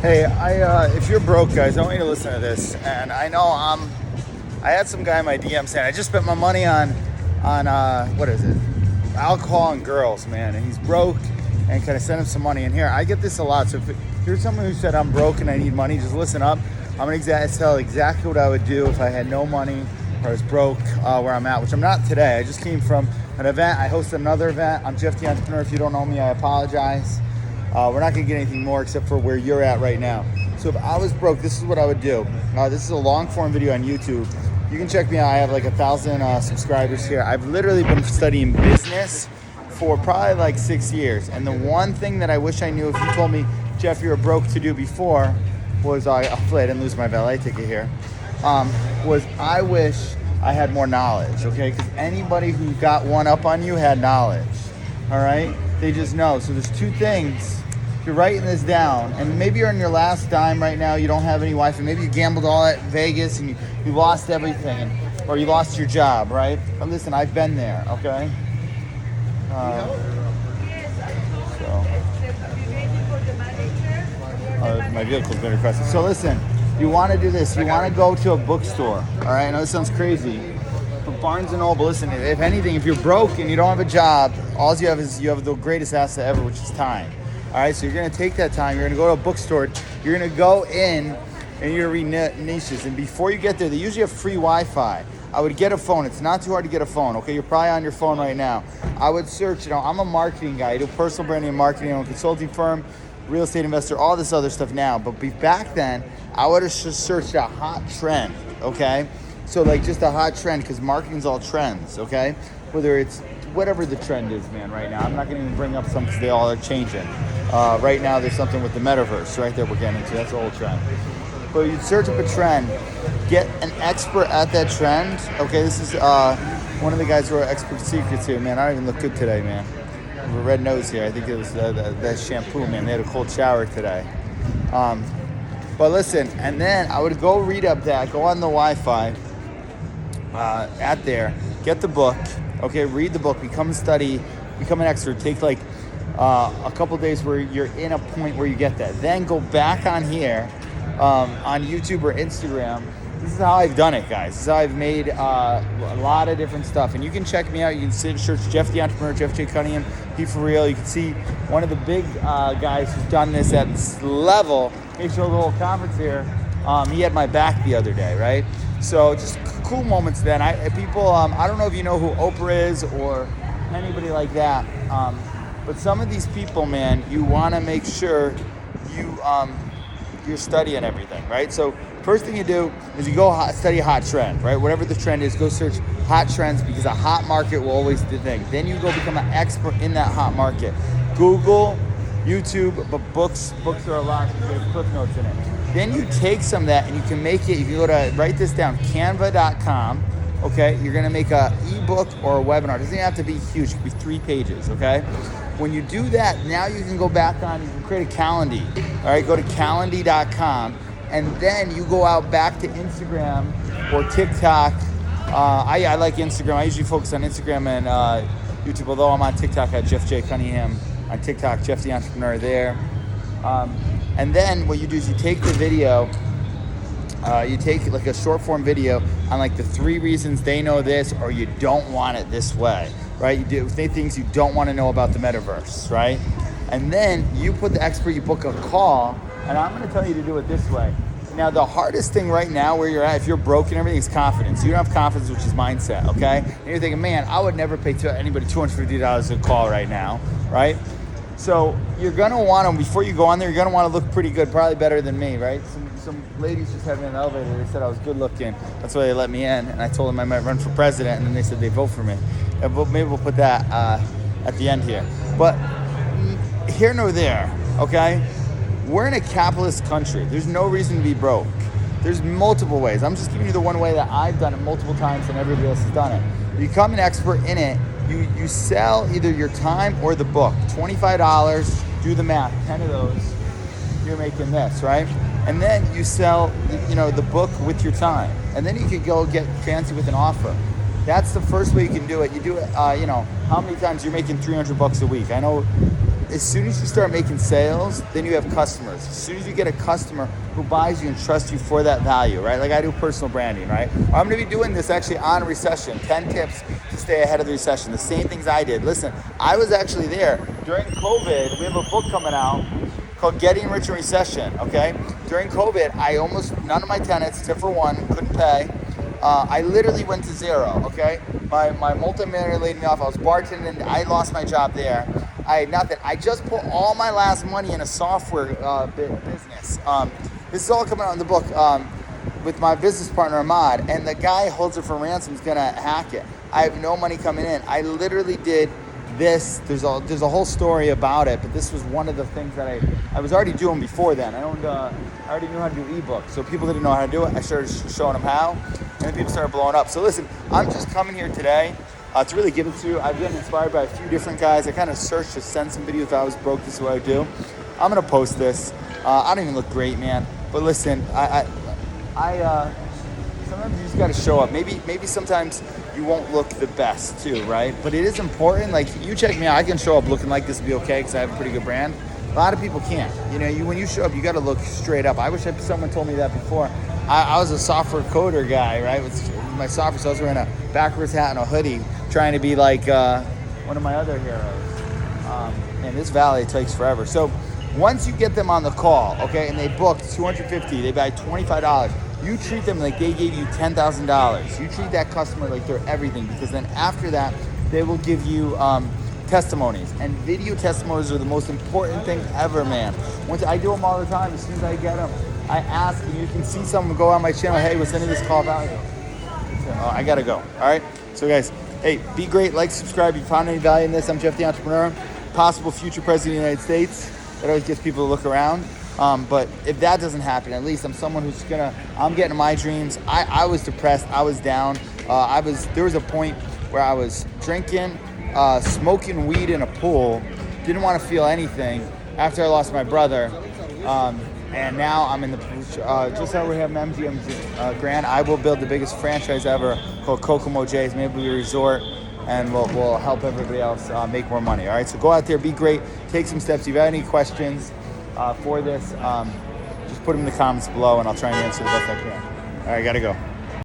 Hey, if you're broke, guys, I want you to listen to this. And I know I had some guy in my DM saying I just spent my money on what is it? Alcohol and girls, man. And he's broke, and can I send him some money? And here, I get this a lot. So if you're someone who said I'm broke and I need money, just listen up. I'm gonna tell exactly what I would do if I had no money or I was broke where I'm at, which I'm not today. I just came from an event. I hosted another event. I'm Jeff the Entrepreneur. If you don't know me, I apologize. We're not going to get anything more except for where you're at right now. So if I was broke, this is what I would do. This is a long form video on YouTube. You can check me out. I have like 1,000 subscribers here. I've literally been studying business for probably like 6 years. And the one thing that I wish I knew, if you told me, Jeff, you were broke to do before, was hopefully I didn't lose my valet ticket here, was I wish I had more knowledge, okay? Because anybody who got one up on you had knowledge, all right? They just know. So there's two things. If you're writing this down, and maybe you're on your last dime right now, you don't have any wife, and maybe you gambled all at Vegas and you lost everything, or you lost your job, right? But listen, I've been there, okay? My vehicle's been requested. So listen, you want to do this. You want to go to a bookstore, all right? I know this sounds crazy. Barnes & Noble, listen, if anything, if you're broke and you don't have a job, all you have is you have the greatest asset ever, which is time. All right, so you're going to take that time. You're going to go to a bookstore. You're going to go in and you're going to read niches. And before you get there, they usually have free Wi-Fi. I would get a phone. It's not too hard to get a phone, okay? You're probably on your phone right now. I would search, I'm a marketing guy. I do personal branding and marketing. I'm a consulting firm, real estate investor, all this other stuff now. But back then, I would have just searched a hot trend, okay? So like just a hot trend, because marketing's all trends, okay? Whether it's whatever the trend is, man, right now. I'm not gonna even bring up some because they all are changing. Right now there's something with the metaverse right there we're getting into. That's the whole trend. But you search up a trend, get an expert at that trend. Okay, this is one of the guys who are Expert Secrets here, man. I don't even look good today, man. I have a red nose here. I think it was that shampoo, man. They had a cold shower today. But listen, and then I would go read up that, go on the Wi-Fi, at there, get the book, okay, read the book, become an expert, take like a couple days where you're in a point where you get that. Then go back on here, on YouTube or Instagram. This is how I've done it, guys. This is how I've made a lot of different stuff. And you can check me out. You can search Jeff the Entrepreneur, Jeff J. Cunningham, He For Real. You can see one of the big guys who's done this at this level. He showed the whole conference here. He had my back the other day, right? So just cool moments then. I don't know if you know who Oprah is or anybody like that, but some of these people, man, you want to make sure you're studying everything, right? So first thing you do is you go study a hot trend, right? Whatever the trend is, go search hot trends, because a hot market will always be the thing. Then you go become an expert in that hot market. Google, YouTube, but books are a lot. There's cliff notes in it. Then you take some of that and you can make it. You can go to, write this down, canva.com. Okay, you're gonna make a ebook or a webinar. It doesn't have to be huge. It could be 3 pages. Okay, when you do that, now you can go back on. You can create a Calendly. All right, go to Calendly.com, and then you go out back to Instagram or TikTok. I like Instagram. I usually focus on Instagram and YouTube. Although I'm on TikTok at Jeff J. Cunningham. On TikTok, Jeff the Entrepreneur there. And then what you do is you take the video, you take like a short form video on like the 3 reasons they know this or you don't want it this way, right? You do 3 things you don't want to know about the metaverse, right? And then you put the expert, you book a call, and I'm going to tell you to do it this way. Now, the hardest thing right now where you're at, if you're broke and everything, is confidence. You don't have confidence, which is mindset, okay? And you're thinking, man, I would never pay anybody $250 a call right now, right? So you're going to want to, before you go on there, you're going to want to look pretty good, probably better than me, right? Some ladies just had me in the elevator. They said I was good looking. That's why they let me in. And I told them I might run for president, and then they said they vote for me. Maybe we'll put that at the end here. But here nor there, okay? We're in a capitalist country. There's no reason to be broke. There's multiple ways. I'm just giving you the one way that I've done it multiple times and everybody else has done it. You become an expert in it. You sell either your time or the book. $25, do the math, 10 of those, you're making this, right? And then you sell, the book with your time. And then you can go get fancy with an offer. That's the first way you can do it. You do it, how many times you're making $300 a week? I know as soon as you start making sales, then you have customers. As soon as you get a customer who buys you and trusts you for that value, right? Like I do personal branding, right? I'm going to be doing this actually on recession, 10 tips to stay ahead of the recession. The same things I did. Listen, I was actually there during COVID. We have a book coming out called Getting Rich in Recession, okay? During COVID, none of my tenants, except for one, couldn't pay. I literally went to zero, okay? My multimillionaire laid me off. I was bartending. I lost my job there. I had nothing. I just put all my last money in a software business. This is all coming out in the book with my business partner, Ahmad, and the guy holds it for ransom is going to hack it. I have no money coming in. I literally did this. There's a whole story about it, but this was one of the things that I was already doing before then. I already knew how to do ebooks, so people didn't know how to do it. I started showing them how, and then people started blowing up. So listen, I'm just coming here today to really give it to you. I've been inspired by a few different guys. I kind of searched to send some videos if I was broke. This is what I do. I'm gonna post this. I don't even look great, man. But listen, I sometimes you just gotta show up. Maybe sometimes you won't look the best too, right? But it is important. Like you check me out, I can show up looking like this and be okay because I have a pretty good brand. A lot of people can't. You know, when you show up, you gotta look straight up. I wish someone told me that before. I was a software coder guy, right? With my software, so I was wearing a backwards hat and a hoodie, trying to be like one of my other heroes. And this valet takes forever. So once you get them on the call, okay, and they booked $250, they buy $25. You treat them like they gave you $10,000. You treat that customer like they're everything, because then after that, they will give you testimonies. And video testimonies are the most important thing ever, man. I do them all the time. As soon as I get them, I ask, and you can see someone go on my channel, hey, what's any of this call value? So, I gotta go, all right? So guys, hey, be great, like, subscribe. If you found any value in this, I'm Jeff the Entrepreneur, possible future president of the United States. That always gets people to look around. But if that doesn't happen, at least I'm someone who's I'm getting my dreams. I was depressed, I was down. There was a point where I was drinking, smoking weed in a pool, didn't want to feel anything after I lost my brother. And now I'm in the, just how we have MGM Grand, I will build the biggest franchise ever called Kokomo J's, maybe a resort, and we'll help everybody else make more money. All right, so go out there, be great, take some steps. If you have any questions for this, just put them in the comments below, and I'll try and answer the best I can. All right, gotta go.